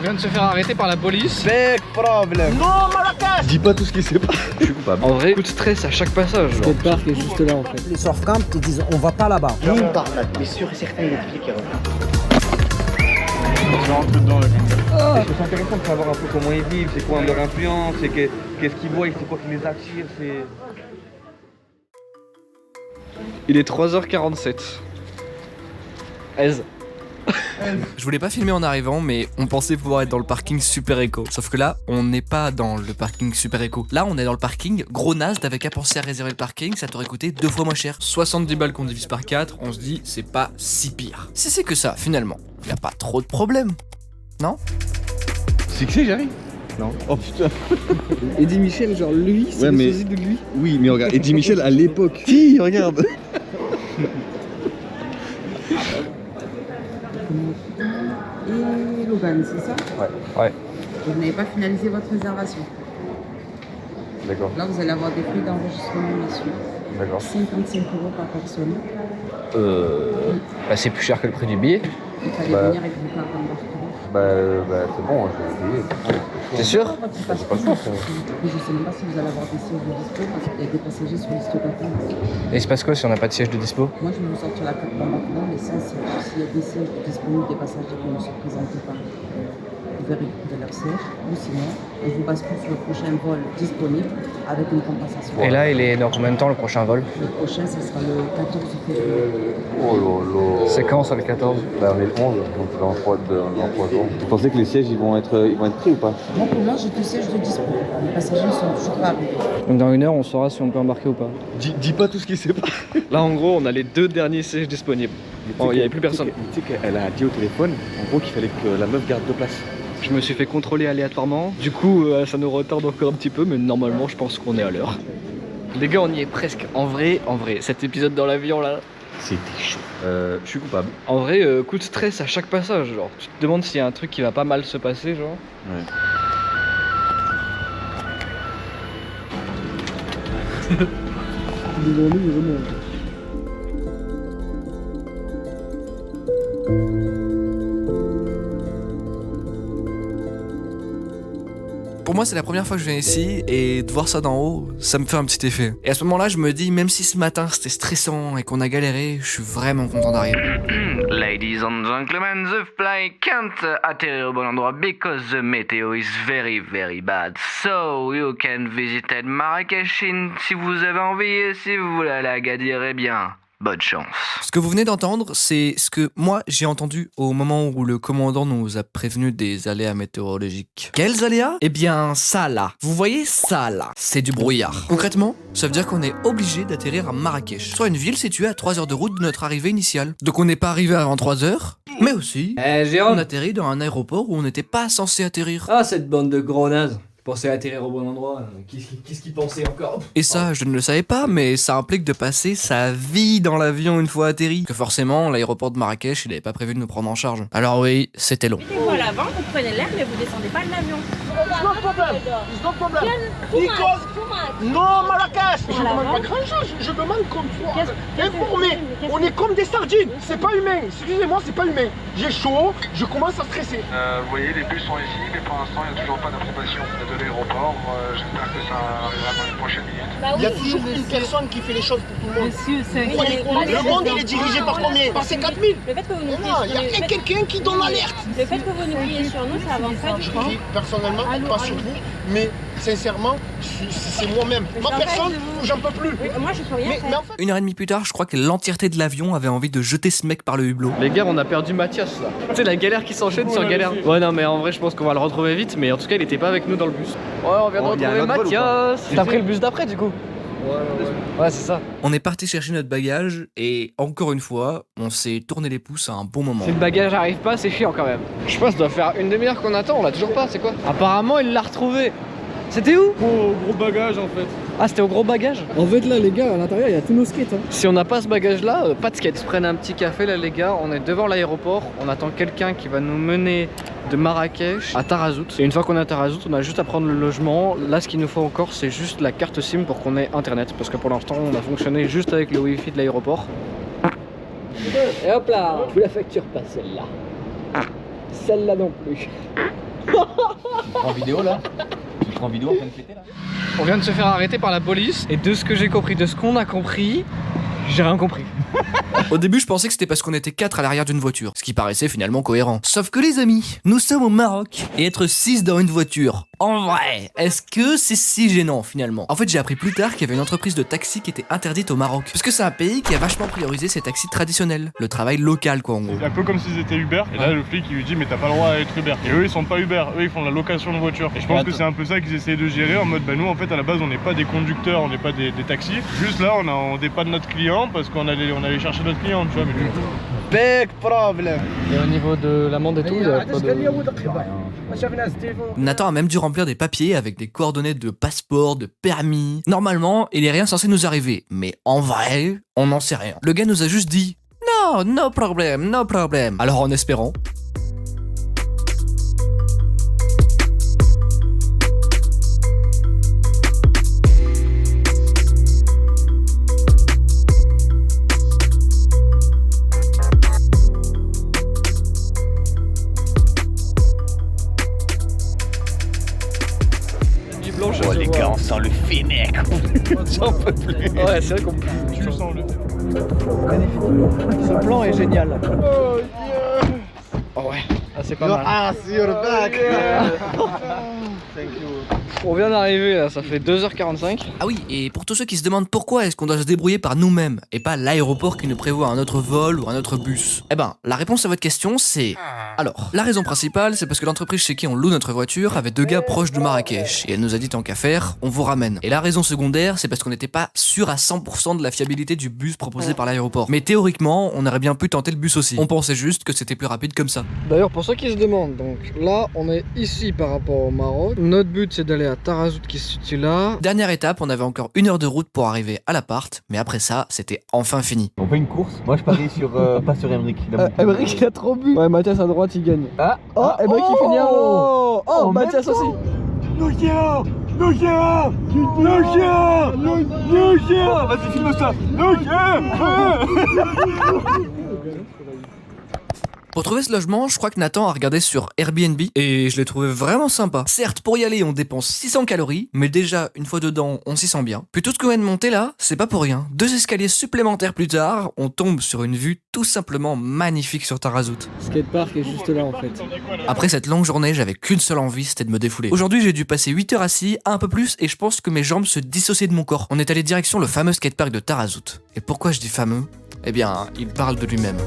vient de se faire arrêter par la police. Big problem. Non, Marrakech. Dis pas tout ce qui s'est passé. Je suis coupable. En vrai, coup de stress à chaque passage. Genre. Le parc est juste là en fait. Les surfcamps te disent on va pas là-bas. Nous on part là, mais sûr et certain il y a des flics qui reviennent. Je rentre dedans là. C'est intéressant de savoir un peu comment ils vivent, c'est quoi leur influence, qu'est-ce qu'ils voient, c'est quoi qui les attire, c'est... Il est 3h47. Aise. Je voulais pas filmer en arrivant, mais on pensait pouvoir être dans le parking Super Eco. Sauf que là, on n'est pas dans le parking Super Eco. Là, on est dans le parking gros naze. T'avais qu'à penser à réserver le parking, ça t'aurait coûté 2 fois moins cher. 70 balles qu'on divise par 4, on se dit c'est pas si pire. Si c'est que ça, finalement, y a pas trop de problème, non? C'est que j'arrive. Non. Oh putain. Eddie Michel, genre lui, c'est Ouais, le mais- sosie de lui. Oui, mais regarde, Eddie Michel à l'époque. Si, regarde. Et Logan, c'est ça? Ouais. Vous n'avez pas finalisé votre réservation. D'accord, Là, vous allez avoir des frais d'enregistrement, messieurs. d'accord. 55 € par personne. Bah, c'est plus cher que le prix du billet. Il fallait Bah. venir avec vos cartes d'embarquement. C'est bon, je vais essayer. T'es sûr? Votre passeport. Mais je ne sais même pas si vous allez avoir des sièges de dispo parce qu'il y a des passagers sur liste d'attente. Et il se passe quoi si on n'a pas de siège de dispo? Moi, je vais vous sortir la carte d'embarquement, mais sans siège. S'il y a des sièges disponibles, des passagers qui ne se présentent pas, vous verrez de leur siège. Ou sinon, on vous bascule sur le prochain vol disponible avec une compensation. Et là, il est dans combien de temps le prochain vol? Le prochain, ce sera le 14 février. Oh là là. C'est quand ça le 14? Bah on est le 11, donc dans 3 jours. Vous pensez que les sièges ils vont être pris ou pas? Moi, pour moi, j'ai deux sièges de dispo. Les passagers ne sont toujours pas arrivés. Donc dans 1 heure, on saura si on peut embarquer ou pas. Dis pas tout ce qui s'est passé. Là, en gros, on a les 2 derniers sièges disponibles. Bon, il n'y avait plus personne. Tu sais qu'elle a dit au téléphone, en gros, qu'il fallait que la meuf garde 2 places. Je me suis fait contrôler aléatoirement. Du coup, ça nous retarde encore un petit peu, mais normalement, je pense qu'on est à l'heure. Les gars, on y est presque. En vrai, cet épisode dans l'avion là. C'était chaud. Je suis coupable. En vrai, coup de stress à chaque passage. Genre, tu te demandes s'il y a un truc qui va pas mal se passer, genre. Ouais. Devant lui, il remonte. Pour moi, c'est la première fois que je viens ici et de voir ça d'en haut, ça me fait un petit effet. Et à ce moment-là, je me dis, même si ce matin c'était stressant et qu'on a galéré, je suis vraiment content d'arriver. Ladies and gentlemen, the flight can't atterrir au bon endroit because the meteo is very very bad. So you can visit Marrakech si vous avez envie et si vous voulez aller à Agadir, eh bien, bonne chance. Ce que vous venez d'entendre, c'est ce que moi j'ai entendu au moment où le commandant nous a prévenu des aléas météorologiques. Quels aléas? Eh bien, ça là. Vous voyez ça là? C'est du brouillard. Concrètement, ça veut dire qu'on est obligé d'atterrir à Marrakech, soit une ville située à 3 heures de route de notre arrivée initiale. Donc on n'est pas arrivé avant 3 heures, mais aussi, on atterrit dans un aéroport où on n'était pas censé atterrir. Ah, cette bande de gros nazes. Pensez atterrir au bon endroit. Qu'est-ce qu'ils pensaient encore? Et ça, je ne le savais pas, mais ça implique de passer sa vie dans l'avion une fois atterri. Que forcément, l'aéroport de Marrakech, il avait pas prévu de nous prendre en charge. Alors oui, c'était long. Mettez-vous à l'avant, vous prenez l'air, mais vous descendez pas de l'avion. No problem. It's no problem. Because non, Marrakech. Je demande pas grand-chose. Je demande comme toi. Informé. On est comme des sardines. C'est pas humain. Excusez-moi, c'est pas humain. J'ai chaud. Je commence à stresser. Vous voyez, les bus sont ici, mais pour l'instant, il n'y a toujours pas d'information de l'aéroport. J'espère que ça arrivera dans les prochaines minutes. Il y a toujours une personne qui fait les choses pour tout le monde. Monsieur, Vous croyez quoi? Le monde, il est dirigé par combien? Par 50 000. Le fait que vous nous Non, il y a quelqu'un qui donne l'alerte. Le fait que vous nous criez sur nous, ça avance pas du Je tout. crie personnellement, pas sur vous, mais sincèrement, c'est moi-même. Ma personne, j'en peux plus. Moi, je peux rien Mais faire. en fait, 1h30 plus tard, je crois que l'entièreté de l'avion avait envie de jeter ce mec par le hublot. Les gars, on a perdu Mathias là. Tu sais, la galère qui s'enchaîne sur galère. Ouais, non, mais en vrai, je pense qu'on va le retrouver vite, mais en tout cas, il était pas avec nous dans le bus. Ouais, on vient de Oh, il y a un retrouver autre vol ou pas? Mathias. T'as pris le bus d'après, du coup? Ouais, c'est ça. On est parti chercher notre bagage et encore une fois, on s'est tourné les pouces à un bon moment. Si le bagage arrive pas, c'est chiant quand même. Je sais pas, ça doit faire une demi-heure qu'on attend, on l'a toujours pas, c'est quoi? Apparemment, il l'a retrouvé. C'était où? Gros bagage en fait. Ah, c'était au gros bagage? En fait, là, les gars, à l'intérieur, il y a tous nos skates. Hein. Si on n'a pas ce bagage là, pas de skate. On se prenne un petit café là les gars, on est devant l'aéroport, on attend quelqu'un qui va nous mener de Marrakech à Tarazout. Et une fois qu'on est à Tarazout, on a juste à prendre le logement. Là ce qu'il nous faut encore c'est juste la carte SIM pour qu'on ait internet. Parce que pour l'instant on a fonctionné juste avec le wifi de l'aéroport. Et hop là, je vous la facture pas celle-là. Celle-là non plus. En vidéo là. Je prends en vidéo en train de péter là. On vient de se faire arrêter par la police et de ce que j'ai compris, de ce qu'on a compris, j'ai rien compris. Au début, je pensais que c'était parce qu'on était 4 à l'arrière d'une voiture, ce qui paraissait finalement cohérent. Sauf que les amis, nous sommes au Maroc, et être 6 dans une voiture, en vrai, est-ce que c'est si gênant finalement? En fait, j'ai appris plus tard qu'il y avait une entreprise de taxi qui était interdite au Maroc, parce que c'est un pays qui a vachement priorisé ses taxis traditionnels, le travail local quoi en gros. C'est un peu comme s'ils étaient Uber, et là le flic il lui dit mais t'as pas le droit à être Uber. Et eux ils sont pas Uber, eux ils font la location de voiture. Et je pense que c'est un peu ça qu'ils essayaient de gérer en mode bah nous en fait à la base on n'est pas des conducteurs, on n'est pas des taxis. Juste là on dépanne notre client parce qu'on allait chercher notre client, tu vois. Mais Big problem. Et au niveau de l'amende et tout, il y a pas de... Nathan a même dû remplir des papiers avec des coordonnées de passeport, de permis. Normalement, il est rien censé nous arriver, mais en vrai, on n'en sait rien. Le gars nous a juste dit « No, no problem, no problem ». Alors en espérant... Oh les gars, on sent le fennec. J'en peux plus. Ouais, c'est vrai qu'on tu sens le... Ce plan est génial. Oh ouais, ah, c'est pas mal. Ah, you're back. Thank you. On vient d'arriver là, ça fait 2h45. Ah oui, et pour tous ceux qui se demandent pourquoi est-ce qu'on doit se débrouiller par nous-mêmes et pas l'aéroport qui nous prévoit un autre vol ou un autre bus, eh ben, la réponse à votre question c'est... Alors, la raison principale, c'est parce que l'entreprise chez qui on loue notre voiture avait 2 gars proches de Marrakech et elle nous a dit tant qu'à faire, on vous ramène. Et la raison secondaire, c'est parce qu'on n'était pas sûr à 100% de la fiabilité du bus proposé par l'aéroport. Mais théoriquement, on aurait bien pu tenter le bus aussi. On pensait juste que c'était plus rapide comme ça. D'ailleurs, pour ceux qui se demandent, donc là, on est ici par rapport au Maroc. Notre but, c'est d'aller à Tarazout qui se situe là. Dernière étape, on avait encore 1 heure de route pour arriver à l'appart, mais après ça, c'était enfin fini. On fait une course. Moi je parie sur pas sur Emric. Emric il a trop bu. Ouais, Mathias à droite il gagne. Ah, oh, Emric il finit en haut. Oh, Mathias aussi. Nokia, vas-y filme ça. Pour trouver ce logement, je crois que Nathan a regardé sur Airbnb et je l'ai trouvé vraiment sympa. Certes, pour y aller, on dépense 600 calories, mais déjà, une fois dedans, on s'y sent bien. Puis tout ce qu'on vient de monter là, c'est pas pour rien. 2 escaliers supplémentaires plus tard, on tombe sur une vue tout simplement magnifique sur Tarazout. Skatepark est juste là en fait. Après cette longue journée, j'avais qu'une seule envie, c'était de me défouler. Aujourd'hui, j'ai dû passer 8 heures assis, un peu plus, et je pense que mes jambes se dissociaient de mon corps. On est allé direction le fameux skatepark de Tarazout. Et pourquoi je dis fameux? Eh bien, il parle de lui-même.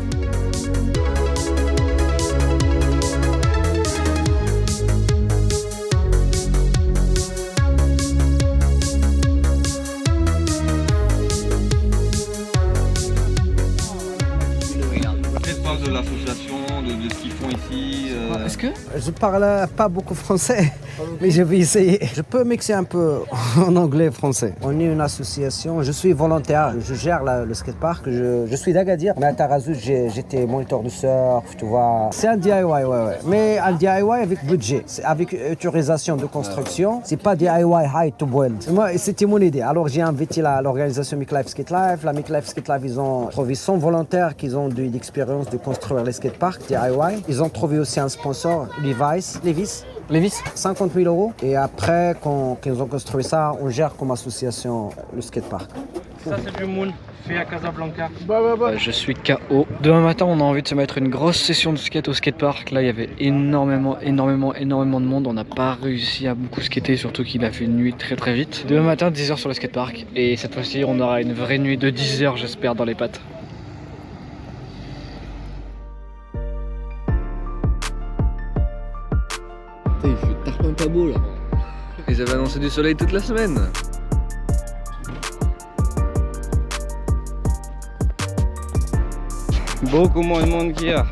De l'association, de ce qu'ils font ici. Est-ce que je parle pas beaucoup français, mais je vais essayer. Je peux mixer un peu en anglais et français. On est une association, je suis volontaire, je gère le skatepark. Je suis d'Agadir, mais à Tarazout, j'étais moniteur de surf, tu vois. C'est un DIY, ouais. Mais un DIY avec budget, avec autorisation de construction. C'est pas DIY high to build. Moi, c'était mon idée. Alors j'ai invité l'organisation Make Life Skate Life. La Make Life Skate Life, ils ont trouvé 100 volontaires qui ont de l'expérience de construire les skateparks DIY. Ils ont trouvé aussi un sponsor, Levis, 50 000 €. Et après, quand ils ont construit ça, on gère comme association le skatepark. Ça c'est du moon, fait à Casablanca. Je suis KO. Demain matin, on a envie de se mettre une grosse session de skate au skatepark. Là, il y avait énormément de monde. On n'a pas réussi à beaucoup skater, surtout qu'il a fait une nuit très très vite. Demain matin, 10h sur le skatepark. Et cette fois-ci, on aura une vraie nuit de 10h, j'espère, dans les pattes. Il fait tarpin pas beau là. Ils avaient annoncé du soleil toute la semaine. Beaucoup moins de monde qu'il y a.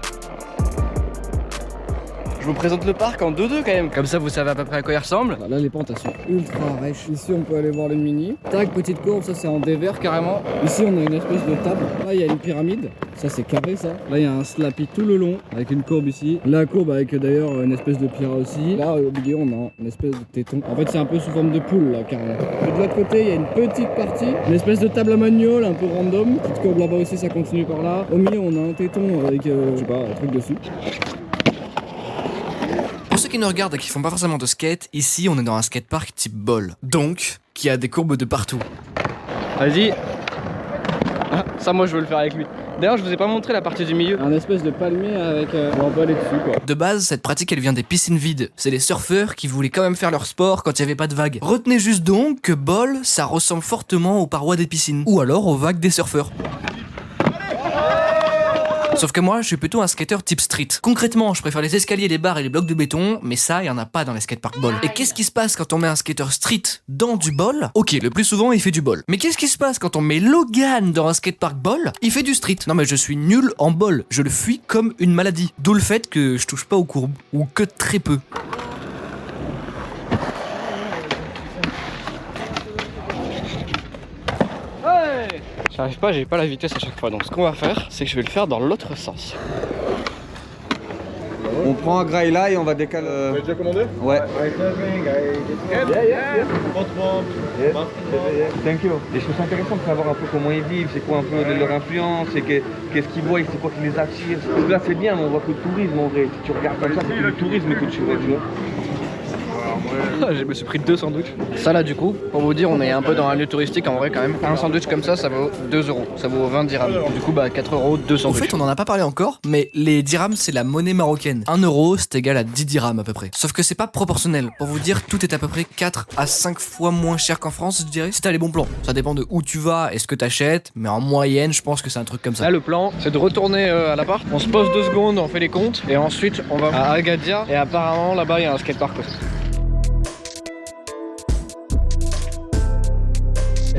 Je vous présente le parc en 2-2 quand même. Comme ça vous savez à peu près à quoi il ressemble. Là les pentes elles sont ultra rêches. Ici on peut aller voir le mini. Tac, petite courbe, ça c'est en dévers carrément. Ici on a une espèce de table. Là il y a une pyramide. Ça c'est carré ça. Là il y a un slappy tout le long avec une courbe ici. La courbe avec d'ailleurs une espèce de pyra aussi. Là au milieu on a une espèce de téton. En fait c'est un peu sous forme de poule là carrément. Et de l'autre côté il y a une petite partie. Une espèce de table à magnol un peu random. Petite courbe là-bas aussi, ça continue par là. Au milieu on a un téton avec je sais pas un truc dessus. Pour ceux qui nous regardent et qui font pas forcément de skate, ici on est dans un skatepark type bol. Donc, qui a des courbes de partout. Vas-y. Ah, ça moi je veux le faire avec lui. D'ailleurs je vous ai pas montré la partie du milieu. Un espèce de palmier avec où on peut aller dessus quoi. De base, cette pratique elle vient des piscines vides. C'est les surfeurs qui voulaient quand même faire leur sport quand il y avait pas de vagues. Retenez juste donc que bol, ça ressemble fortement aux parois des piscines. Ou alors aux vagues des surfeurs. Sauf que moi, je suis plutôt un skater type street. Concrètement, je préfère les escaliers, les barres et les blocs de béton, mais ça, y en a pas dans les skateparks bol. Et qu'est-ce qui se passe quand on met un skater street dans du bol? Ok, le plus souvent, il fait du bol. Mais qu'est-ce qui se passe quand on met Logan dans un skatepark bol? Il fait du street. Non mais je suis nul en bol. Je le fuis comme une maladie. D'où le fait que je touche pas aux courbes. Ou que très peu. J'arrive pas, j'ai pas la vitesse à chaque fois. Donc ce qu'on va faire, c'est que je vais le faire dans l'autre sens. On prend un graille là et on va décaler. Vous avez déjà commandé? Ouais. Yeah. Thank you. Et je trouve ça intéressant de savoir un peu comment ils vivent, c'est quoi un peu leur influence, et qu'est-ce qu'ils voient, c'est quoi qui les attire. Parce que là c'est bien, mais on voit que le tourisme en vrai. Si tu regardes comme ça, c'est le tourisme que tu vois, tu vois. Je me suis pris 2 sandwichs. Ça là du coup, pour vous dire, on est un peu dans un lieu touristique en vrai quand même. Un sandwich comme ça vaut 2 €. Ça vaut 20 dirhams. Du coup bah 4 €, 2 Au sandwichs. fait, on en a pas parlé encore, mais les dirhams c'est la monnaie marocaine. 1 € c'est égal à 10 dirhams à peu près. Sauf que c'est pas proportionnel. Pour vous dire, tout est à peu près 4 à 5 fois moins cher qu'en France, je dirais. Si t'as les bons plans. Ça dépend de où tu vas et ce que t'achètes, mais en moyenne, je pense que c'est un truc comme ça. Là le plan, c'est de retourner à l'appart. On se pose 2 secondes, on fait les comptes. Et ensuite on va à Agadir. Et apparemment là-bas il y a un skatepark aussi.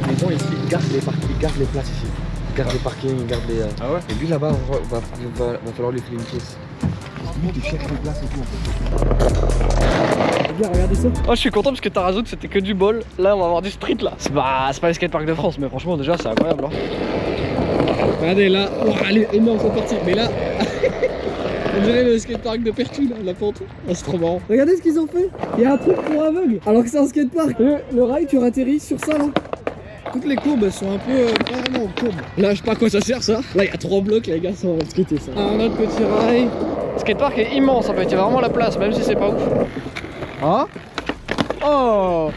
Les gens ici, ils gardent les places ici. Ils gardent les parkings, ils gardent les... Ah ouais. Et lui là-bas, va falloir lui filer une pièce. Lui, tu cherches les places et tout en fait. Regarde, regardez ça. Oh je suis content parce que Tarazout c'était que du bol. Là on va avoir du street là. C'est pas les skateparks de France, mais franchement déjà c'est incroyable hein. Regardez là, oh, allez, énorme, c'est parti. Mais là, on dirait le skatepark de Pertu là, la pente. Oh, c'est trop marrant. Regardez ce qu'ils ont fait. Il y a un truc pour aveugles. Alors que c'est un skatepark. Le rail, tu atterris sur ça là. Toutes les courbes elles sont un peu vraiment en courbe. Là je sais pas à quoi ça sert ça. Là il y a 3 blocs les gars, ça va skater ça. Un autre petit rail. Le skatepark est immense en fait, il y a vraiment la place même si c'est pas ouf. Hein? Oh!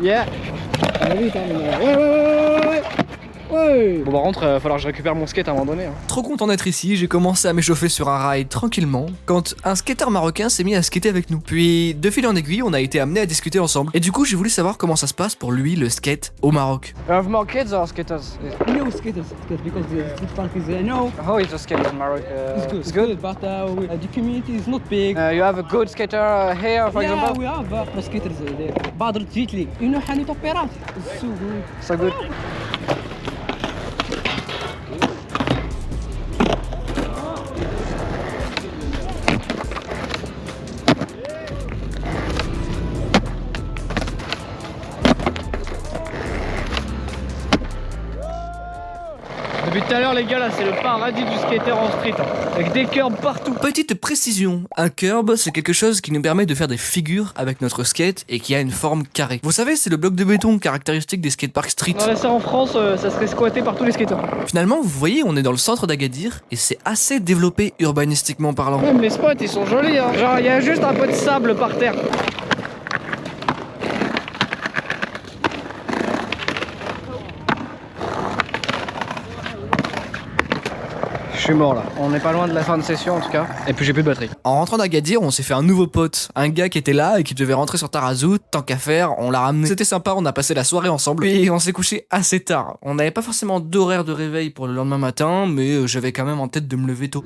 Yeah! Ah vite hein, ouais. Bon par contre, il va falloir que je récupère mon skate à un moment donné. Hein. Trop content d'être ici, j'ai commencé à m'échauffer sur un rail tranquillement quand un skater marocain s'est mis à skater avec nous. Puis de fil en aiguille, on a été amenés à discuter ensemble. Et du coup, j'ai voulu savoir comment ça se passe pour lui le skate au Maroc. You have more kids or skaters? No skaters, because the street park is no. How is the skate in Morocco? It's good, but the community is not big. You have a good skater here, for example? Yeah, we have skaters there. Badr Jitli. You know Hanit Operat? It's so good. So good. Depuis tout à l'heure les gars là c'est le paradis du skater en street hein, avec des curbs partout. Petite précision, un curb c'est quelque chose qui nous permet de faire des figures avec notre skate et qui a une forme carrée. Vous savez c'est le bloc de béton caractéristique des skateparks street. On aurait ça en France, ça serait squatté par tous les skateurs. Finalement vous voyez on est dans le centre d'Agadir et c'est assez développé urbanistiquement parlant. Même les spots ils sont jolis hein. Genre il y a juste un peu de sable par terre. Je suis mort là, on n'est pas loin de la fin de session en tout cas, et puis j'ai plus de batterie. En rentrant d'Agadir, on s'est fait un nouveau pote, un gars qui était là et qui devait rentrer sur Tarazout, tant qu'à faire, on l'a ramené. C'était sympa, on a passé la soirée ensemble, et on s'est couché assez tard. On n'avait pas forcément d'horaire de réveil pour le lendemain matin, mais j'avais quand même en tête de me lever tôt.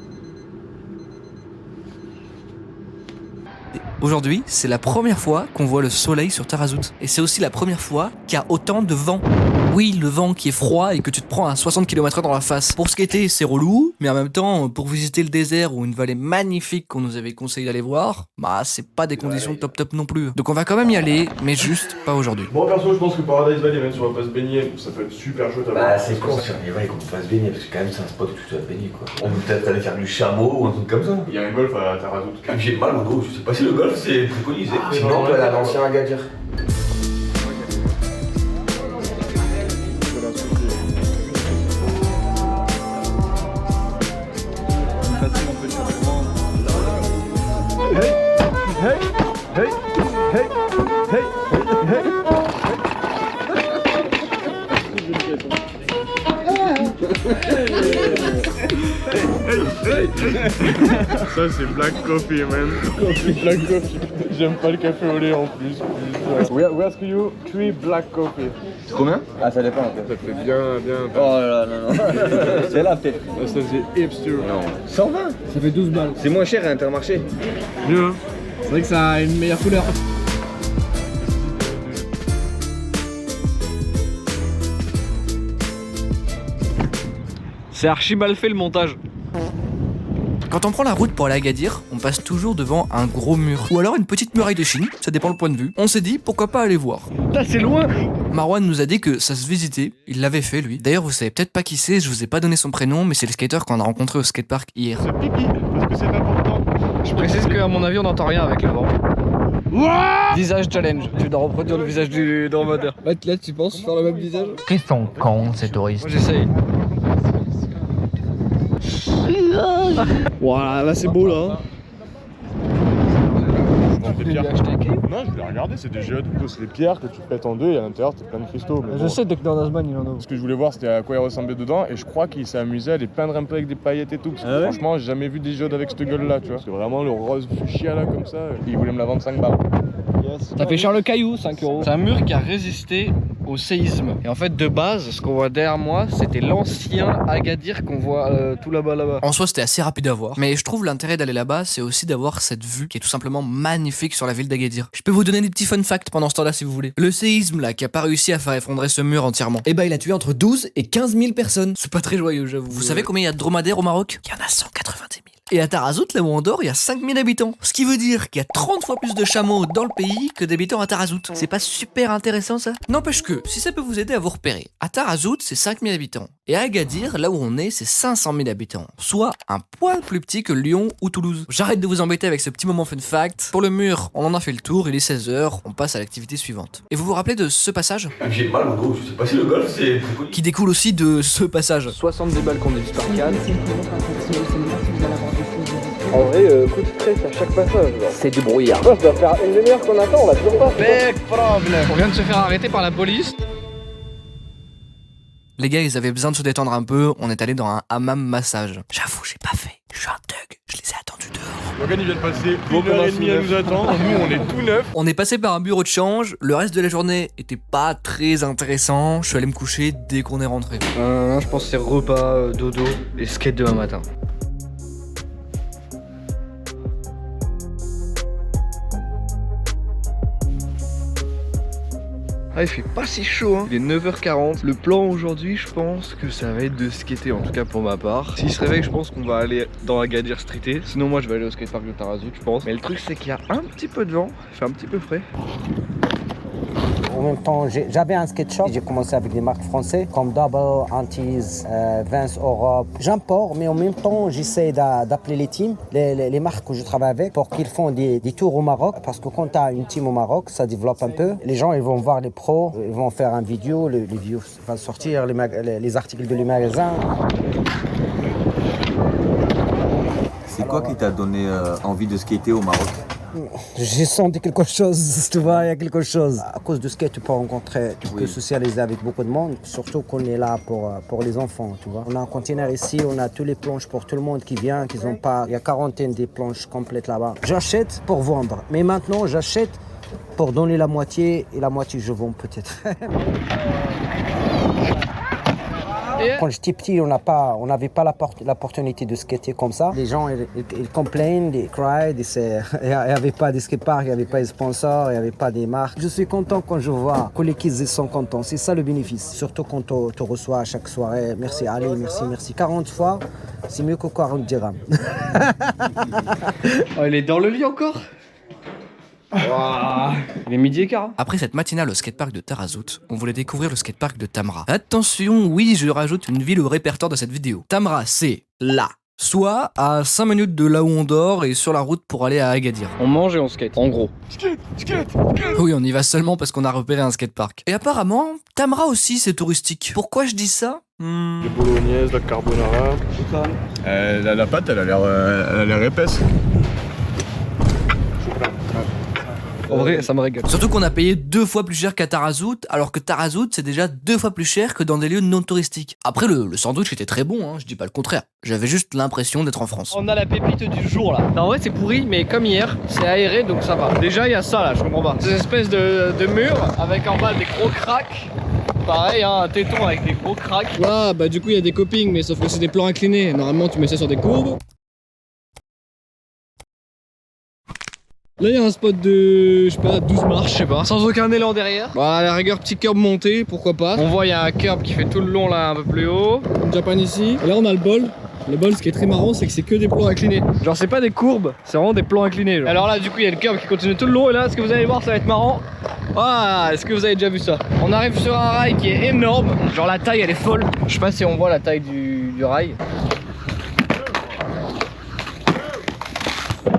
Aujourd'hui, c'est la première fois qu'on voit le soleil sur Tarazout. Et c'est aussi la première fois qu'il y a autant de vent. Oui, le vent qui est froid et que tu te prends à 60 km/h dans la face. Pour skater, c'est relou, mais en même temps, pour visiter le désert ou une vallée magnifique qu'on nous avait conseillé d'aller voir, bah c'est pas des conditions top non plus. Donc on va quand même y aller, mais juste pas aujourd'hui. Bon, perso, je pense que Paradise Valley, même si on va pas se baigner, ça peut être super chouette à voir. Bah, c'est con si on y va et qu'on peut pas se baigner, parce que quand même, c'est un spot où tu dois te baigner, quoi. On peut peut-être aller faire du chameau ou un truc comme ça. Il y a un golf à Tarazout. J'ai mal au dos, je sais pas si le golf c'est préconisé. Sinon, on peut aller à l'ancien Agadir. Hey, hey, hey, hey. Ça c'est black coffee, man. Black coffee. J'aime pas le café au lait en plus. We ask you 3 black coffee. C'est combien? Ah, ça dépend. Ça fait bien. Oh là là, non. C'est là peut-être. Ça c'est hipster. Non. 120. Ça fait 12 balles. C'est moins cher à Intermarché. Mieux, hein. C'est vrai que ça a une meilleure couleur. C'est archi mal fait le montage. Quand on prend la route pour aller à Agadir, on passe toujours devant un gros mur. Ou alors une petite muraille de Chine, ça dépend le point de vue. On s'est dit, pourquoi pas aller voir. Là, c'est loin. Marwan nous a dit que ça se visitait, il l'avait fait lui. D'ailleurs, vous savez peut-être pas qui c'est, je vous ai pas donné son prénom, mais c'est le skater qu'on a rencontré au skatepark hier. C'est pipi, parce que c'est important. Je précise qu'à mon avis, on n'entend rien avec le vent. Visage challenge. Tu dois reproduire le visage du dromadaire. Là, tu penses faire le même visage? Qu'ils sont cons, ces touristes. Moi, j'essaye. Voilà, là c'est beau là. Des pierres. Non, je l'ai regardé, c'est des géodes. C'est des pierres que tu pètes en deux et à l'intérieur t'as plein de cristaux. Mais Je bon. sais, dès que dans Nasman il en a. Ce que je voulais voir c'était à quoi il ressemblait dedans et je crois qu'il s'est amusé à les peindre un peu avec des paillettes et tout. Parce que franchement, j'ai jamais vu des géodes avec cette gueule là, tu vois. C'est vraiment le rose fuchsia là comme ça. Et il voulait me la vendre 5 balles. Ça fait cher le caillou, 5 €. C'est un mur qui a résisté au séisme. Et en fait, de base, ce qu'on voit derrière moi, c'était l'ancien Agadir qu'on voit tout là-bas. En soi, c'était assez rapide à voir. Mais je trouve l'intérêt d'aller là-bas, c'est aussi d'avoir cette vue qui est tout simplement magnifique sur la ville d'Agadir. Je peux vous donner des petits fun facts pendant ce temps-là si vous voulez. Le séisme là, qui a pas réussi à faire effondrer ce mur entièrement, et bah il a tué entre 12 et 15 000 personnes. C'est pas très joyeux, j'avoue. Vous savez combien il y a de dromadaires au Maroc? Il y en a 190 000. Et à Tarazout, là où on dort, il y a 5000 habitants. Ce qui veut dire qu'il y a 30 fois plus de chameaux dans le pays que d'habitants à Tarazout. C'est pas super intéressant ça? N'empêche que, si ça peut vous aider à vous repérer, à Tarazout, c'est 5000 habitants. Et à Agadir, là où on est, c'est 500 000 habitants. Soit un poil plus petit que Lyon ou Toulouse. J'arrête de vous embêter avec ce petit moment fun fact. Pour le mur, on en a fait le tour, il est 16h, on passe à l'activité suivante. Et vous vous rappelez de ce passage? J'ai mal au dos, je sais pas si le golf c'est... Qui découle aussi de ce passage. 70 balles qu'on divise par 4. En vrai, coup de stress à chaque passage. C'est du brouillard. Ça doit faire une demi-heure qu'on attend, on l'a toujours pas. Big problème. On vient de se faire arrêter par la police. Les gars, ils avaient besoin de se détendre un peu, on est allé dans un hammam massage. J'avoue, j'ai pas fait. Je suis un thug, je les ai attendus dehors. Logan il vient de passer 1h30 à nous attendre, nous on est tout neuf. On est passé par un bureau de change, le reste de la journée était pas très intéressant, je suis allé me coucher dès qu'on est rentré. Je pense que c'est repas, dodo et skate demain matin. Ah, il fait pas si chaud, hein. Il est 9h40. Le plan aujourd'hui, je pense que ça va être de skater, en tout cas pour ma part. S'il se réveille, je pense qu'on va aller dans Agadir streeter. Sinon, moi, je vais aller au skatepark de Tarazout, je pense. Mais le truc, c'est qu'il y a un petit peu de vent. Il fait un petit peu frais. En même temps, j'avais un skate shop. J'ai commencé avec des marques françaises comme Double, Antis, Vans Europe. J'importe, mais en même temps, j'essaie d'appeler les teams, les marques que je travaille avec, pour qu'ils font des tours au Maroc. Parce que quand tu as une team au Maroc, ça développe un peu. Les gens, ils vont voir les pros, ils vont faire une vidéo, les vidéos vont sortir, les articles de les magasins. C'est quoi qui t'a donné envie de skater au Maroc? J'ai senti quelque chose, tu vois, il y a quelque chose. À cause de skate, tu peux rencontrer, tu peux socialiser avec beaucoup de monde, surtout qu'on est là pour les enfants, tu vois. On a un container ici, on a tous les planches pour tout le monde qui vient, qu'ils ont pas, il y a 40aine des planches complètes là-bas. J'achète pour vendre, mais maintenant j'achète pour donner la moitié et la moitié je vends peut-être. Quand j'étais petit, on n'avait pas l'opportunité de skater comme ça. Les gens, ils complainent, ils crient, il n'y avait pas de skatepark, il n'y avait pas de sponsors, il n'y avait pas de marques. Je suis content quand je vois que les kids ils sont contents. C'est ça le bénéfice. Surtout quand tu reçois à chaque soirée. Merci Ali, merci. 40 fois, c'est mieux que 40 dirhams. Oh, il est dans le lit encore. Wow. Il est midi et quart. Après cette matinale au skatepark de Tarazout, on voulait découvrir le skatepark de Tamra. Attention, oui, je rajoute une ville au répertoire de cette vidéo. Tamra, c'est là. Soit à 5 minutes de là où on dort et sur la route pour aller à Agadir. On mange et on skate, en gros. Skate. Oui, on y va seulement parce qu'on a repéré un skatepark. Et apparemment, Tamra aussi c'est touristique. Pourquoi je dis ça? Les bolognaises, la carbonara. La pâte, elle a l'air épaisse. En vrai, ça me régale. Surtout qu'on a payé 2 fois plus cher qu'à Tarazout, alors que Tarazout c'est déjà 2 fois plus cher que dans des lieux non touristiques. Après le sandwich était très bon, hein, je dis pas le contraire. J'avais juste l'impression d'être en France. On a la pépite du jour là. En vrai c'est pourri mais comme hier, c'est aéré donc ça va. Déjà il y a ça là, je comprends pas. Ces espèces de murs avec en bas des gros cracks. Pareil hein, un téton avec des gros cracks. Là bah du coup il y a des copings mais sauf que c'est des plans inclinés. Normalement tu mets ça sur des courbes. Là il y a un spot de, je sais pas, 12 marches, je sais pas, sans aucun élan derrière. Bon à la rigueur petit curb monté, pourquoi pas. On voit il y a un curb qui fait tout le long là un peu plus haut. Une Japan ici. Et là on a le bol. Le bol, ce qui est très marrant, c'est que c'est que des plans inclinés. Genre c'est pas des courbes, c'est vraiment des plans inclinés. Genre. Alors là du coup il y a le curb qui continue tout le long et là ce que vous allez voir ça va être marrant. Ah, est-ce que vous avez déjà vu ça? On arrive sur un rail qui est énorme. Genre la taille elle est folle. Je sais pas si on voit la taille du rail.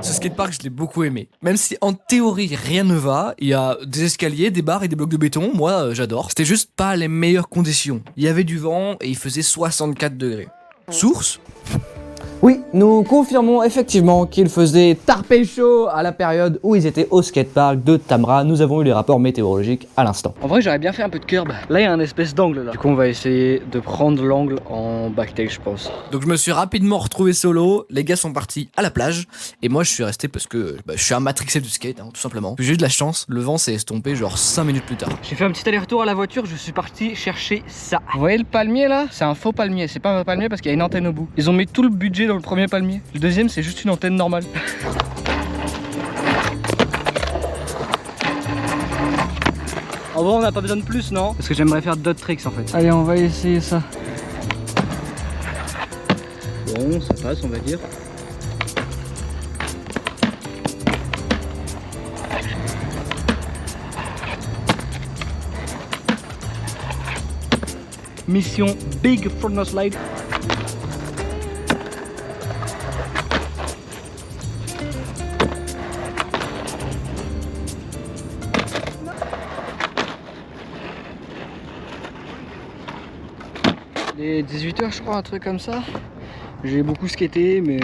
Ce skatepark, je l'ai beaucoup aimé. Même si en théorie rien ne va, il y a des escaliers, des barres et des blocs de béton, moi j'adore. C'était juste pas les meilleures conditions. Il y avait du vent et il faisait 64 degrés. Source ? Oui, nous confirmons effectivement qu'il faisait tarpé chaud à la période où ils étaient au skatepark de Tamra. Nous avons eu les rapports météorologiques à l'instant. En vrai, j'aurais bien fait un peu de curb. Là, il y a un espèce d'angle là. Du coup, on va essayer de prendre l'angle en backtail, je pense. Donc, je me suis rapidement retrouvé solo. Les gars sont partis à la plage. Et moi, je suis resté parce que je suis un matrixé du skate, hein, tout simplement. Puis j'ai eu de la chance. Le vent s'est estompé genre 5 minutes plus tard. J'ai fait un petit aller-retour à la voiture. Je suis parti chercher ça. Vous voyez le palmier là? C'est un faux palmier. C'est pas un palmier parce qu'il y a une antenne au bout. Ils ont mis tout le budget dans le premier palmier. Le deuxième, c'est juste une antenne normale. En vrai, on n'a pas besoin de plus, non? Parce que j'aimerais faire d'autres tricks en fait. Allez, on va essayer ça. Bon, ça passe, on va dire. Mission Big Front Slide. Il est 18h je crois, un truc comme ça. J'ai beaucoup skaté mais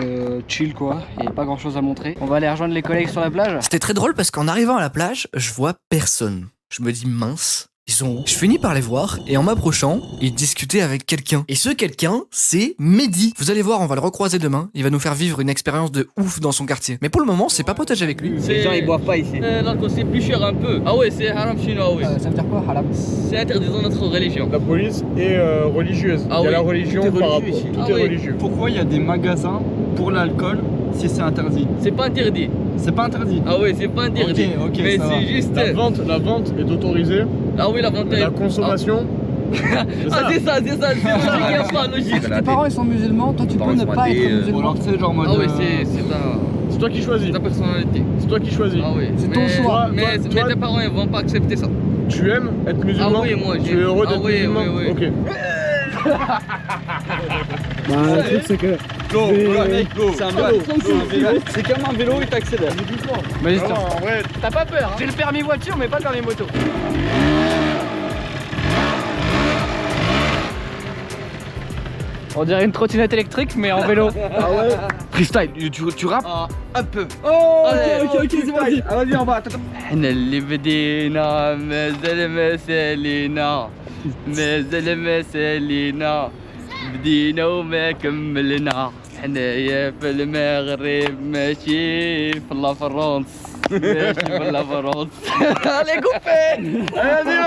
chill quoi, il n'y a pas grand chose à montrer. On va aller rejoindre les collègues sur la plage. C'était très drôle parce qu'en arrivant à la plage, je vois personne. Je me dis mince. Ils sont où? Je finis par les voir et en m'approchant, ils discutaient avec quelqu'un. Et ce quelqu'un, c'est Mehdi. Vous allez voir, on va le recroiser demain. Il va nous faire vivre une expérience de ouf dans son quartier. Mais pour le moment, c'est pas potage avec lui. Les gens ils boivent pas ici. L'alcool c'est plus cher un peu. Ah ouais, c'est haram chez nous, ah ouais. Ça veut dire quoi, haram? C'est interdit dans notre religion. La police est religieuse. Ah il y a oui. la religion Tout est par religieux rapport. ici. Tout Ah est oui. religieux. Pourquoi il y a des magasins pour l'alcool si c'est interdit? C'est pas interdit. C'est pas interdit. Ah ouais, c'est pas interdit. Ok, mais ça va. c'est juste. La vente est autorisée. Ah oui, la vente est. La consommation. Ah c'est ça, c'est ça. C'est logique, il y a pas logique. Tes parents ils sont musulmans, toi tu peux ne pas être musulman. Ah ouais, c'est ta. C'est toi qui choisis. Ta personnalité. C'est toi qui choisis. Ah oui. C'est ton choix. Mais tes parents ils vont pas accepter ça. Tu aimes être musulman? Ah oui, moi tu es heureux d'être musulman? Oui. Ok. Bah le truc c'est que C'est un vélo. C'est comme un vélo et t'accélères. Mais en vrai, t'as pas peur hein? J'ai le permis voiture mais pas le permis moto. On dirait une trottinette électrique mais en vélo. Ah ouais. Freestyle, tu rappes? Un peu. Oh Allez, ok, c'est parti. Ah, vas-y on va. احنا اللي بدينا مازال ما سالينا مازال ما سالينا بدينا وما كملنا حنايا في المغرب ماشي في لا فرنسا ماشي في لا فرنسا Allez copains. vas-y.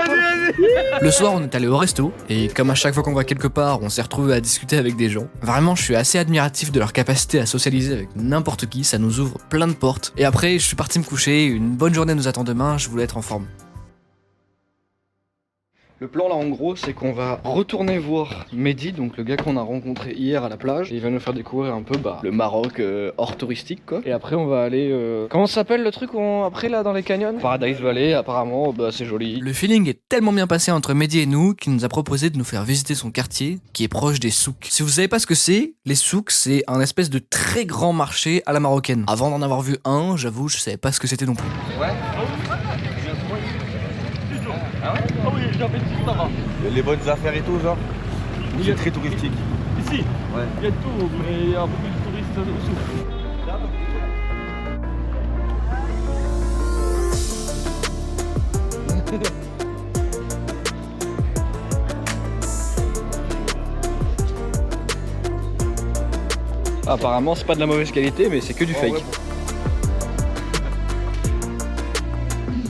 Le soir, on est allé au resto, et comme à chaque fois qu'on va quelque part, on s'est retrouvé à discuter avec des gens. Vraiment, je suis assez admiratif de leur capacité à socialiser avec n'importe qui, ça nous ouvre plein de portes. Et après, je suis parti me coucher, une bonne journée nous attend demain, je voulais être en forme. Le plan là en gros c'est qu'on va retourner voir Mehdi, donc le gars qu'on a rencontré hier à la plage. Il va nous faire découvrir un peu le Maroc hors touristique quoi. Et après on va aller... Comment ça s'appelle le truc après là dans les canyons? Paradise Valley apparemment, c'est joli. Le feeling est tellement bien passé entre Mehdi et nous qu'il nous a proposé de nous faire visiter son quartier qui est proche des souks. Si vous savez pas ce que c'est, les souks c'est un espèce de très grand marché à la marocaine. Avant d'en avoir vu un, j'avoue je savais pas ce que c'était non plus. Ouais. Ah ouais? Ah oui, j'ai envie de dire ça va. Les bonnes affaires et tout, genre. C'est très touristique. Ici, Ouais. il y a tout, mais il y a un peu plus de touristes aussi. Apparemment c'est pas de la mauvaise qualité mais c'est que du fake.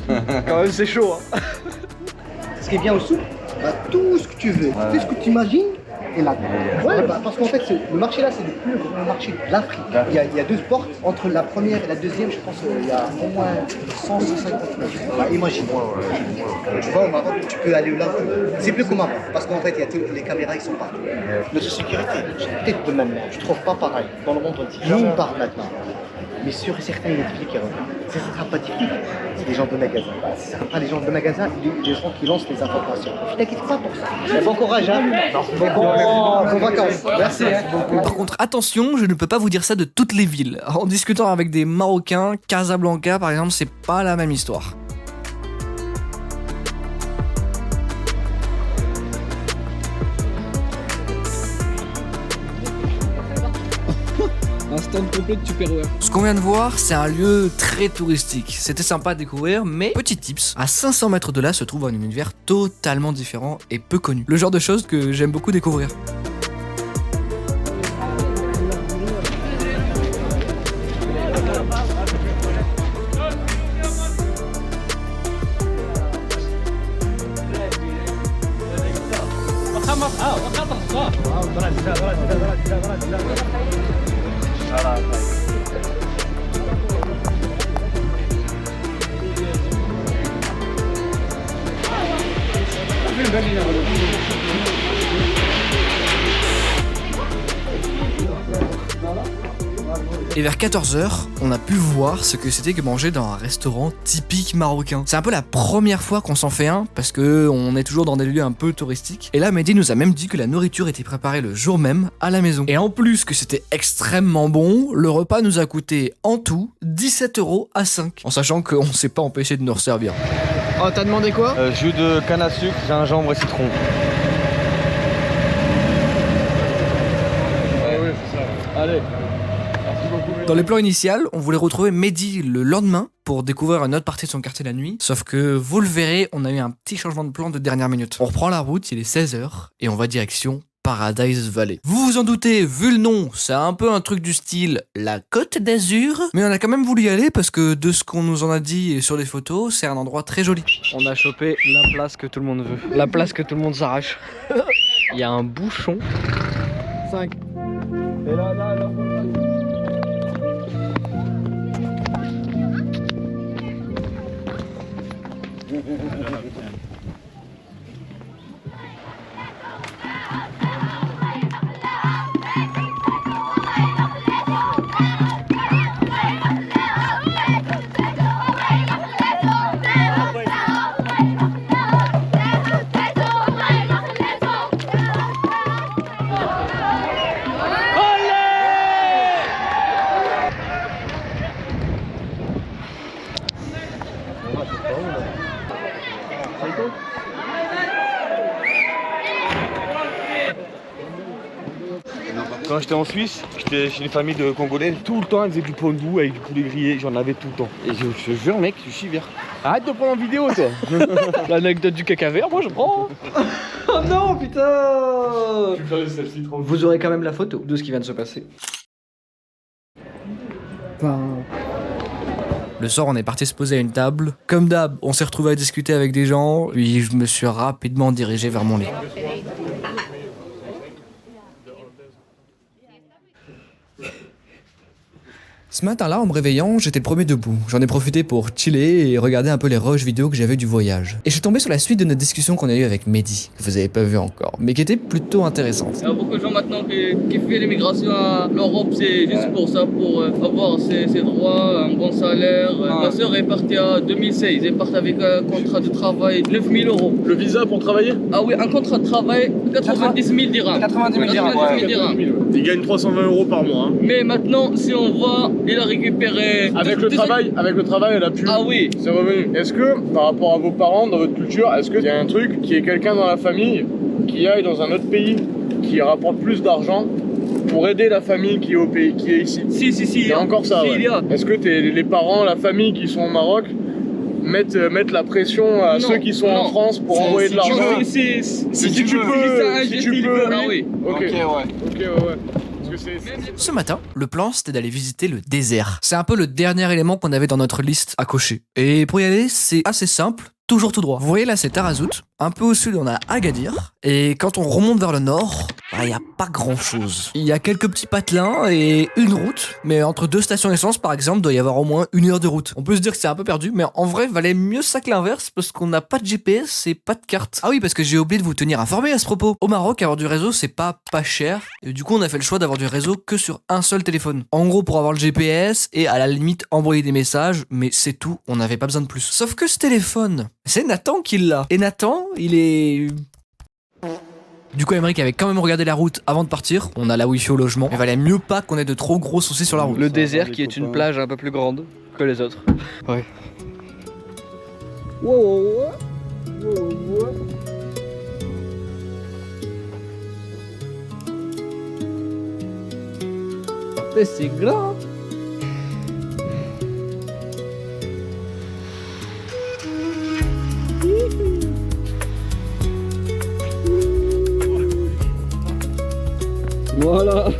Quand même c'est chaud hein. Ce qui est bien au souk, bah, tout ce que tu veux, tout ce que tu imagines est là. Ouais, bah, parce qu'en fait, le marché là, c'est le plus grand marché de l'Afrique. Il y a deux portes. Entre la première et la deuxième, je pense qu'il y a au moins 150 mètres. Bah, imagine. Tu vois, au Maroc, tu peux aller là. C'est plus comme avant. Parce qu'en fait, il y a les caméras qui sont partout. Notre sécurité, c'est peut-être de maintenant. Je trouve pas pareil dans le monde entier. Nous, on parle maintenant. Mais sûr et certain, il y a des flics qui reviennent. Ce ne sera pas des flics, c'est des gens de magasin. Ce ne sera pas les gens de magasin, les gens qui lancent les informations. Ne t'inquiète pas pour ça. Bon courage, hein. Bon vacances. Merci. Par contre, attention, je ne peux pas vous dire ça de toutes les villes. En discutant avec des Marocains, Casablanca par exemple, c'est pas la même histoire. Un stand complet de Tupperware. Ce qu'on vient de voir, c'est un lieu très touristique. C'était sympa à découvrir, mais petit tips, à 500 mètres de là se trouve un univers totalement différent et peu connu. Le genre de choses que j'aime beaucoup découvrir. Et vers 14h, on a pu voir ce que c'était que manger dans un restaurant typique marocain. C'est un peu la première fois qu'on s'en fait un, parce que on est toujours dans des lieux un peu touristiques. Et là, Mehdi nous a même dit que la nourriture était préparée le jour même à la maison. Et en plus que c'était extrêmement bon, le repas nous a coûté en tout 17 € à 5. En sachant qu'on s'est pas empêché de nous resservir. Oh, t'as demandé quoi? Jus de canne à sucre, gingembre et citron. Ah oui, c'est ça. Allez. Dans les plans initial, on voulait retrouver Mehdi le lendemain pour découvrir une autre partie de son quartier la nuit. Sauf que, vous le verrez, on a eu un petit changement de plan de dernière minute. On reprend la route, il est 16h, et on va direction Paradise Valley. Vous vous en doutez, vu le nom, c'est un peu un truc du style la Côte d'Azur. Mais on a quand même voulu y aller parce que de ce qu'on nous en a dit et sur les photos, c'est un endroit très joli. On a chopé la place que tout le monde veut. La place que tout le monde s'arrache. Il y a un bouchon. 5. Et là. Quand j'étais en Suisse, j'étais chez une famille de Congolais. Tout le temps, ils faisaient du pondou avec du poulet grillé. J'en avais tout le temps. Et je te jure, mec, je suis vert. Arrête de prendre en vidéo, toi. L'anecdote du caca vert, moi je prends. Oh non, putain. Vous aurez quand même la photo de ce qui vient de se passer. Le soir, on est parti se poser à une table. Comme d'hab, on s'est retrouvé à discuter avec des gens. Puis je me suis rapidement dirigé vers mon lit. Ce matin-là, en me réveillant, j'étais le premier debout. J'en ai profité pour chiller et regarder un peu les rushs vidéo que j'avais du voyage. Et je suis tombé sur la suite de notre discussion qu'on a eue avec Mehdi, que vous avez pas vu encore, mais qui était plutôt intéressante. Il y a beaucoup de gens maintenant qui font l'immigration à l'Europe, c'est juste pour ça, pour avoir ses droits, un bon salaire. Ma soeur est partie en 2016, elle est partie avec un contrat de travail de 9 000 €. Le visa pour travailler? Ah oui, un contrat de travail, 90 000 dirhams. 90 000 dirhams. Il gagne 320 € par mois. Hein. Mais maintenant, si on voit, il a récupéré... Avec le travail, elle a pu... Ah oui. C'est revenu. Est-ce que, par rapport à vos parents, dans votre culture, est-ce qu'il y a un truc qui est quelqu'un dans la famille qui aille dans un autre pays, qui rapporte plus d'argent pour aider la famille qui est au pays, qui est ici? Si. Il y a encore ça, ouais. Est-ce que les parents, la famille qui sont au Maroc mettent la pression à ceux qui sont en France pour envoyer de l'argent? Si tu peux, ah oui. Ok, ouais. Parce Ce matin, le plan c'était d'aller visiter le désert. C'est un peu le dernier élément qu'on avait dans notre liste à cocher. Et pour y aller, c'est assez simple. Toujours tout droit. Vous voyez là, c'est Tarazout. Un peu au sud, on a Agadir. Et quand on remonte vers le nord, il n'y a pas grand chose. Il y a quelques petits patelins et une route. Mais entre deux stations essence, par exemple, doit y avoir au moins 1 heure de route. On peut se dire que c'est un peu perdu, mais en vrai, valait mieux ça que l'inverse parce qu'on n'a pas de GPS et pas de carte. Ah oui, parce que j'ai oublié de vous tenir informé à ce propos. Au Maroc, avoir du réseau, c'est pas cher. Et du coup, on a fait le choix d'avoir du réseau que sur un seul téléphone. En gros, pour avoir le GPS et à la limite envoyer des messages, mais c'est tout. On n'avait pas besoin de plus. Sauf que ce téléphone, c'est Nathan qui l'a. Et Nathan, il est... Du coup, Emeric avait quand même regardé la route avant de partir. On a la wifi au logement. Il valait mieux pas qu'on ait de trop gros soucis sur la route. Le désert qui est une plage un peu plus grande que les autres. Ouais. Mais c'est grand. Voilà.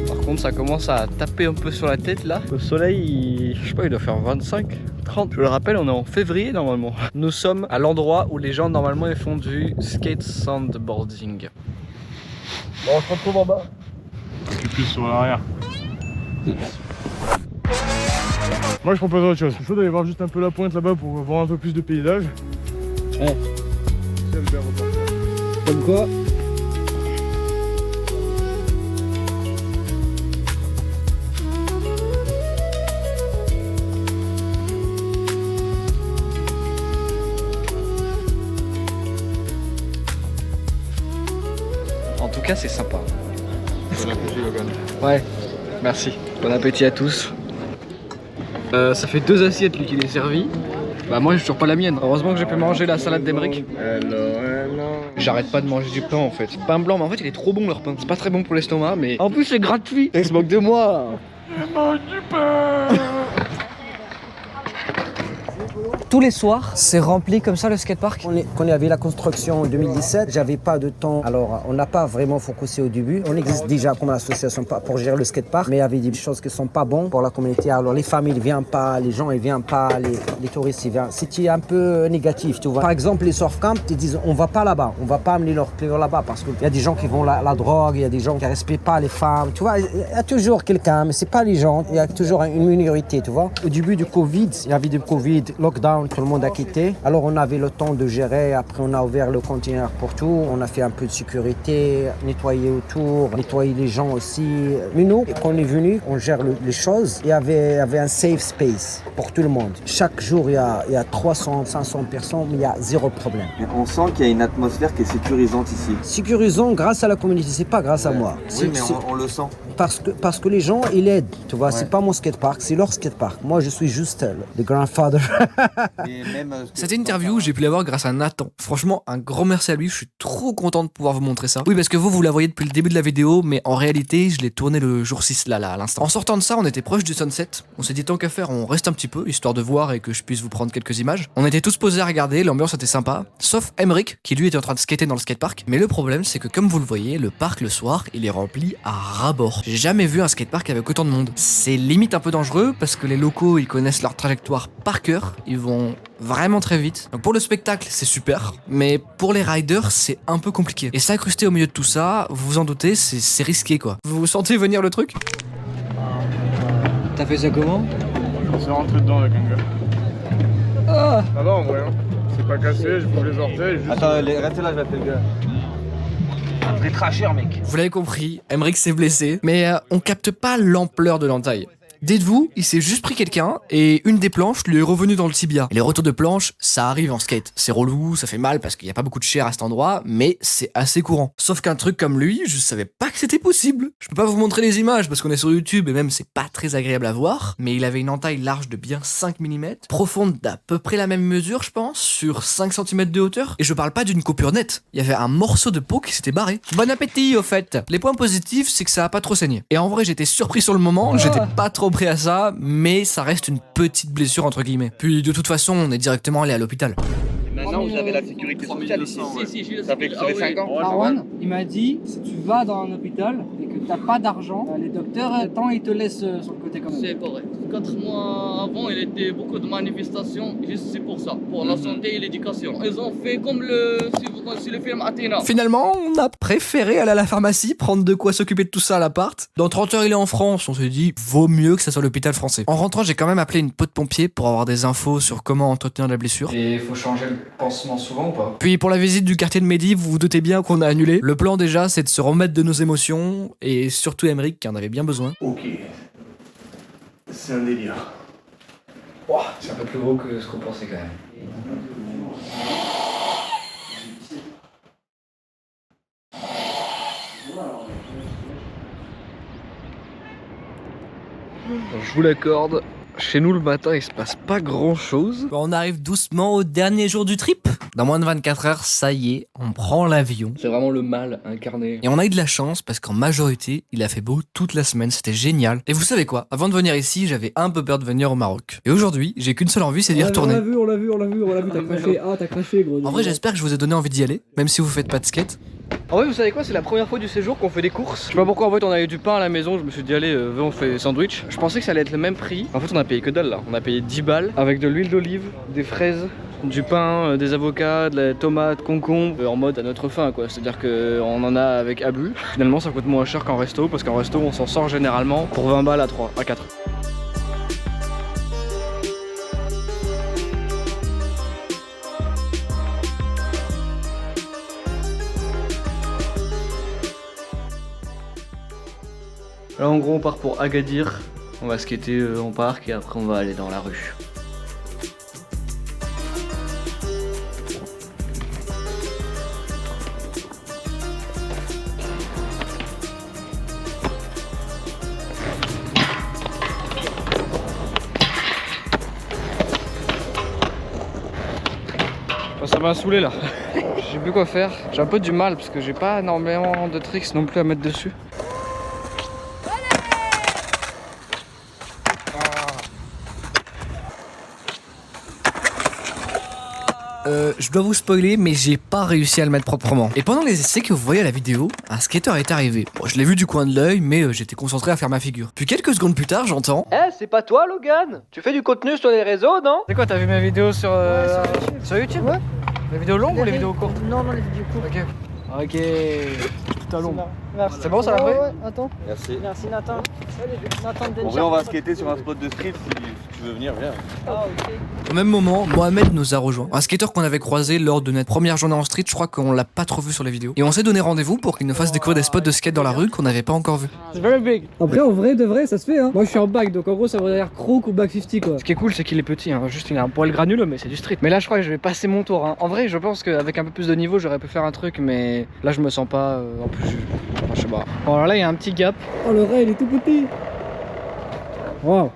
Par contre, ça commence à taper un peu sur la tête là. Le soleil, je sais pas, il doit faire 25, 30. Je le rappelle, on est en février normalement. Nous sommes à l'endroit où les gens normalement ils font du skate sandboarding. Bon, on se retrouve en bas. Je suis plus sur l'arrière. Moi je propose autre chose. Je suis chaud d'aller voir juste un peu la pointe là-bas pour voir un peu plus de paysage. Ouais. Comme quoi? En tout cas, c'est sympa. Bon appétit, Logan. Ouais, merci. Bon appétit à tous. Ça fait 2 assiettes lui qui les servi. Bah moi j'ai toujours pas la mienne. Heureusement que j'ai pu manger la salade d'Emeric. J'arrête pas de manger du pain en fait. Pain blanc, mais en fait il est trop bon leur pain. C'est pas très bon pour l'estomac, mais en plus c'est gratuit. Il se moque de moi. Je mange du pain. Tous les soirs, c'est rempli comme ça le skatepark. Quand il y avait la construction en 2017, j'avais pas de temps. Alors, on n'a pas vraiment focusé au début. On existe déjà comme association pour gérer le skatepark, mais il y avait des choses qui sont pas bonnes pour la communauté. Alors, les familles ne viennent pas, les gens ne viennent pas, les touristes ils viennent. C'était un peu négatif, tu vois. Par exemple, les surf camps, ils disent on va pas là-bas, on va pas amener leurs clés là-bas parce qu'il y a des gens qui vont la drogue, il y a des gens qui ne respectent pas les femmes, tu vois. Il y a toujours quelqu'un, mais c'est pas les gens. Il y a toujours une minorité, tu vois. Au début du Covid, il y avait du Covid, lockdown. Tout le monde a quitté. Alors on avait le temps de gérer. Après on a ouvert le conteneur pour tout. On a fait un peu de sécurité, nettoyer autour, nettoyer les gens aussi. Mais nous, quand on est venu, on gère les choses. Il y avait un safe space pour tout le monde. Chaque jour, il y a 300, 500 personnes, mais il y a zéro problème. Mais on sent qu'il y a une atmosphère qui est sécurisante ici. Sécurisant grâce à la communauté, c'est pas grâce à moi. Oui, mais on le sent. Parce que les gens, ils aident. Tu vois, c'est pas mon skatepark, c'est leur skatepark. Moi, je suis juste le grandfather. Cette interview, j'ai pu l'avoir grâce à Nathan. Franchement, un grand merci à lui, je suis trop content de pouvoir vous montrer ça. Oui, parce que vous la voyez depuis le début de la vidéo, mais en réalité, je l'ai tourné le jour 6 là, à l'instant. En sortant de ça, on était proche du sunset. On s'est dit tant qu'à faire, on reste un petit peu, histoire de voir et que je puisse vous prendre quelques images. On était tous posés à regarder, l'ambiance était sympa, sauf Emeric, qui lui était en train de skater dans le skatepark. Mais le problème, c'est que comme vous le voyez, le parc le soir, il est rempli à ras-bord. J'ai jamais vu un skatepark avec autant de monde. C'est limite un peu dangereux, parce que les locaux, ils connaissent leur trajectoire par cœur, ils vont vraiment très vite. Donc pour le spectacle, c'est super, mais pour les riders, c'est un peu compliqué. Et s'incruster au milieu de tout ça, vous vous en doutez, c'est risqué quoi. Vous sentez venir le truc? T'as fait ça comment? On s'est rentré dedans avec un gars. Ah, ça va en vrai, hein. C'est pas cassé, je bouge les orteils. Juste... Attends, restez là, je l'appelle le gars. Un vrai trasher, mec. Vous l'avez compris, Emeric s'est blessé, mais on capte pas l'ampleur de l'entaille. Dites-vous, il s'est juste pris quelqu'un et une des planches lui est revenue dans le tibia. Et les retours de planche, ça arrive en skate. C'est relou, ça fait mal parce qu'il n'y a pas beaucoup de chair à cet endroit, mais c'est assez courant. Sauf qu'un truc comme lui, je savais pas que c'était possible. Je peux pas vous montrer les images parce qu'on est sur YouTube et même c'est pas très agréable à voir, mais il avait une entaille large de bien 5 mm, profonde d'à peu près la même mesure, je pense, sur 5 cm de hauteur. Et je parle pas d'une coupure nette. Il y avait un morceau de peau qui s'était barré. Bon appétit au fait. Les points positifs, c'est que ça a pas trop saigné. Et en vrai, j'étais surpris sur le moment, j'étais pas trop prêt à ça, mais ça reste une petite blessure entre guillemets. Puis de toute façon, on est directement allé à l'hôpital. Maintenant, Non, vous avez la sécurité sociale ici. Si, j'ai Ça fait que sur les 5 ans. Marwan, il m'a dit, si tu vas dans un hôpital et que t'as pas d'argent, les docteurs, tant ils te laissent sur le côté comme ça. C'est correct. 4 mois avant, il y était beaucoup de manifestations, juste c'est pour ça, pour la santé et l'éducation. Ils ont fait comme si le film Athéna. Finalement, on a préféré aller à la pharmacie, prendre de quoi s'occuper de tout ça à l'appart. Dans 30 heures, il est en France, on s'est dit, vaut mieux que ça soit l'hôpital français. En rentrant, j'ai quand même appelé une pote de pompier pour avoir des infos sur comment entretenir la blessure. Et il faut changer le pansement souvent ou pas? Puis pour la visite du quartier de Mehdi, vous vous doutez bien qu'on a annulé. Le plan déjà, c'est de se remettre de nos émotions, et surtout Emeric qui en avait bien besoin. Ok. C'est un délire. Wow, c'est un peu plus gros que ce qu'on pensait quand même. Je vous l'accorde, chez nous le matin il se passe pas grand chose. On arrive doucement au dernier jour du trip. Dans moins de 24 heures, ça y est, on prend l'avion. C'est vraiment le mal incarné. Et on a eu de la chance parce qu'en majorité, il a fait beau toute la semaine, c'était génial. Et vous savez quoi? Avant de venir ici, j'avais un peu peur de venir au Maroc. Et aujourd'hui, j'ai qu'une seule envie, c'est d'y retourner. On l'a vu, t'as craché. Ah, t'as craché, gros. En vrai, j'espère que je vous ai donné envie d'y aller, même si vous faites pas de skate. En vrai, vous savez quoi, c'est la première fois du séjour qu'on fait des courses. Je sais pas pourquoi, en fait, on avait du pain à la maison. Je me suis dit, allez, on fait sandwich. Je pensais que ça allait être le même prix. En fait, on a payé que dalle là. On a payé 10 balles avec de l'huile d'olive, des fraises, du pain, des avocats, de la tomate, concombre, en mode à notre faim quoi. C'est-à-dire qu'on en a avec abus. Finalement, ça coûte moins cher qu'en resto parce qu'en resto, on s'en sort généralement pour 20 balles à 4. Là en gros on part pour Agadir, on va skater en parc et après on va aller dans la rue. Ça m'a saoulé là, j'ai plus quoi faire, j'ai un peu du mal parce que j'ai pas énormément de tricks non plus à mettre dessus. Je dois vous spoiler, mais j'ai pas réussi à le mettre proprement. Et pendant les essais que vous voyez à la vidéo, un skater est arrivé. Bon, je l'ai vu du coin de l'œil, mais j'étais concentré à faire ma figure. Puis quelques secondes plus tard, j'entends... c'est pas toi Logan? Tu fais du contenu sur les réseaux, non? C'est quoi, t'as vu mes vidéos sur YouTube? Ouais. Les vidéos longues ou les vidéos courtes? Non, les vidéos courtes. Ok, tout à long. Merci. C'est bon, ça va après? Ouais, attends. Merci. Merci Nathan. Salut Nathan de En vrai, on va skater sur un spot de street si tu veux venir, viens. Ah, ok. Au même moment, Mohamed nous a rejoint. Un skater qu'on avait croisé lors de notre première journée en street, je crois qu'on l'a pas trop vu sur les vidéos. Et on s'est donné rendez-vous pour qu'il nous fasse découvrir des spots de skate dans la rue qu'on n'avait pas encore vu. C'est very big. Après, en vrai de vrai, ça se fait, hein. Moi, je suis en back, donc en gros, ça va dire crook ou back 50, quoi. Ce qui est cool, c'est qu'il est petit, hein. Juste il a un poil granuleux, mais c'est du street. Mais là, je crois que je vais passer mon tour, hein. En vrai, je pense qu'avec un peu plus de niveau, j'aurais pu faire un truc, mais là, je me sens pas. En plus, je sais pas. Bon, alors là, il y a un petit gap. Oh, le rail, il est tout petit. Wow.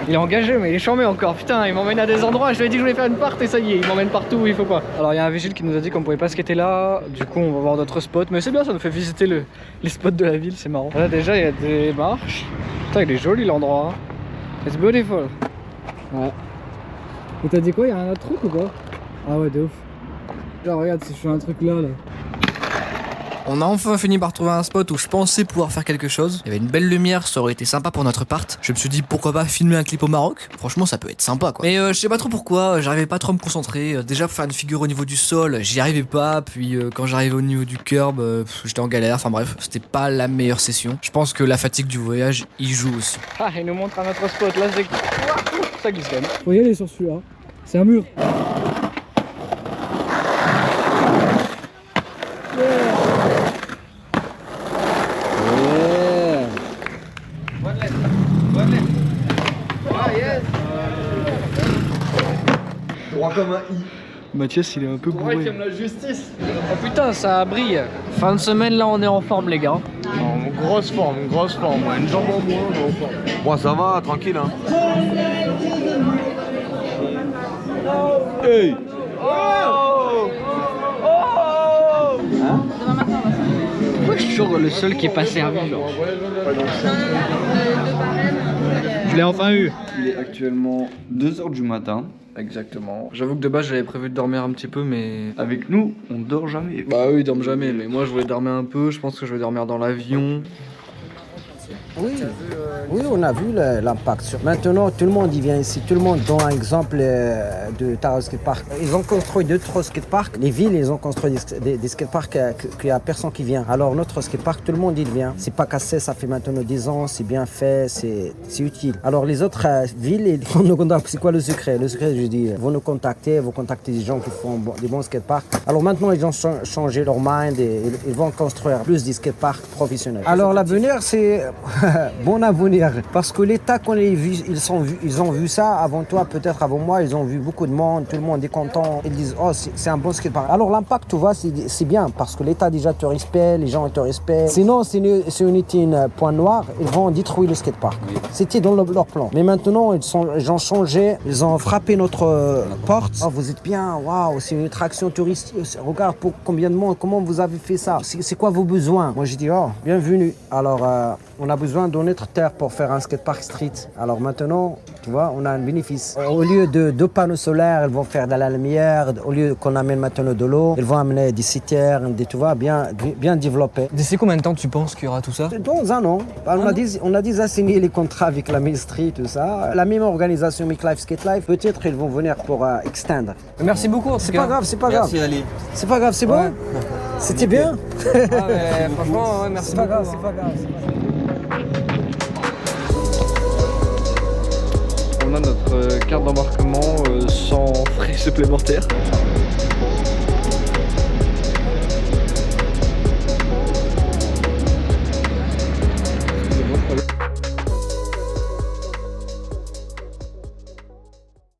Il est engagé, mais il est charmé encore. Putain, il m'emmène à des endroits. Je lui ai dit que je voulais faire une part et ça y est, il m'emmène partout où il faut pas. Alors, il y a un vigile qui nous a dit qu'on pouvait pas skater là. Du coup, on va voir d'autres spots. Mais c'est bien, ça nous fait visiter les spots de la ville, c'est marrant. Là, déjà, il y a des marches. Putain, il est joli l'endroit. It's beautiful. Ouais. Et t'as dit quoi? Il y a un autre truc ou pas? Ah ouais, de ouf. Là, regarde, si je fais un truc là. On a enfin fini par trouver un spot où je pensais pouvoir faire quelque chose. Il y avait une belle lumière, ça aurait été sympa pour notre part. Je me suis dit pourquoi pas filmer un clip au Maroc. Franchement ça peut être sympa quoi. Mais je sais pas trop pourquoi, j'arrivais pas trop à me concentrer. Déjà pour faire une figure au niveau du sol, j'y arrivais pas. Puis quand j'arrivais au niveau du curb, j'étais en galère. Enfin bref, c'était pas la meilleure session. Je pense que la fatigue du voyage y joue aussi. Ah, il nous montre un autre spot. Là c'est... ça glisse quand même. Faut y aller sur celui-là. C'est un mur. Droit comme un i. Mathias il est un peu bourré. Qui aime la justice. Oh putain ça brille. Fin de semaine là on est en forme les gars. Grosse forme, une jambe en moins, mais en forme. Bon ça va, tranquille hein. Hey. Hein? Pourquoi je suis toujours le seul qui est pas servi genre? Je l'ai enfin eu. Il est actuellement 2 h du matin. Exactement. J'avoue que de base j'avais prévu de dormir un petit peu, mais avec nous, on dort jamais. Bah eux ils dorment jamais, mais moi je voulais dormir un peu. Je pense que je vais dormir dans l'avion. Oui, oui, on a vu l'impact. Maintenant, tout le monde y vient ici. Tout le monde, dans un exemple de Tara Skatepark. Ils ont construit 2-3 skateparks. Les villes, ils ont construit des skateparks qu'il n'y a personne qui vient. Alors, notre skatepark, tout le monde y vient. C'est pas cassé, ça fait maintenant 10 ans, c'est bien fait, c'est utile. Alors, les autres villes, ils vont nous contacter. C'est quoi le secret? Le secret, je dis, vont nous contacter, vont contacter des gens qui font des bons skateparks. Alors, maintenant, ils ont changé leur mind et ils vont construire plus des skateparks professionnels. Alors, l'avenir, c'est bon avenir. Parce que l'État, quand ils ont vu ça avant toi, peut-être avant moi, ils ont vu beaucoup de monde, tout le monde est content. Ils disent, oh, c'est un bon skatepark. Alors l'impact, tu vois, c'est bien parce que l'État déjà te respecte, les gens te respectent. Sinon, si on était un point noir, ils vont détruire le skatepark. Oui. C'était dans leur plan. Mais maintenant, ils ont changé, ils ont frappé notre porte. Oh, vous êtes bien, waouh, c'est une attraction touristique. Regarde pour combien de monde, comment vous avez fait ça. C'est quoi vos besoins? Moi, j'ai dit, oh, bienvenue. Alors, on a besoin de notre terre pour faire un skatepark street. Alors maintenant, tu vois, on a un bénéfice. Au lieu de 2 panneaux solaires, ils vont faire de la lumière. Au lieu qu'on amène maintenant de l'eau, ils vont amener des citernes, tu vois, bien développé. D'ici combien de temps tu penses qu'il y aura tout ça? Dans un an. On a déjà signé les contrats avec la ministrie, tout ça. La même organisation Make Life Skate Life, peut-être ils vont venir pour extendre. Merci beaucoup. C'est pas grave, c'est pas grave. Merci Ali. C'est pas grave, c'est bon. C'était bien. Ah mais franchement, ouais, merci. C'est pas grave, c'est pas grave. On a notre carte d'embarquement sans frais supplémentaires.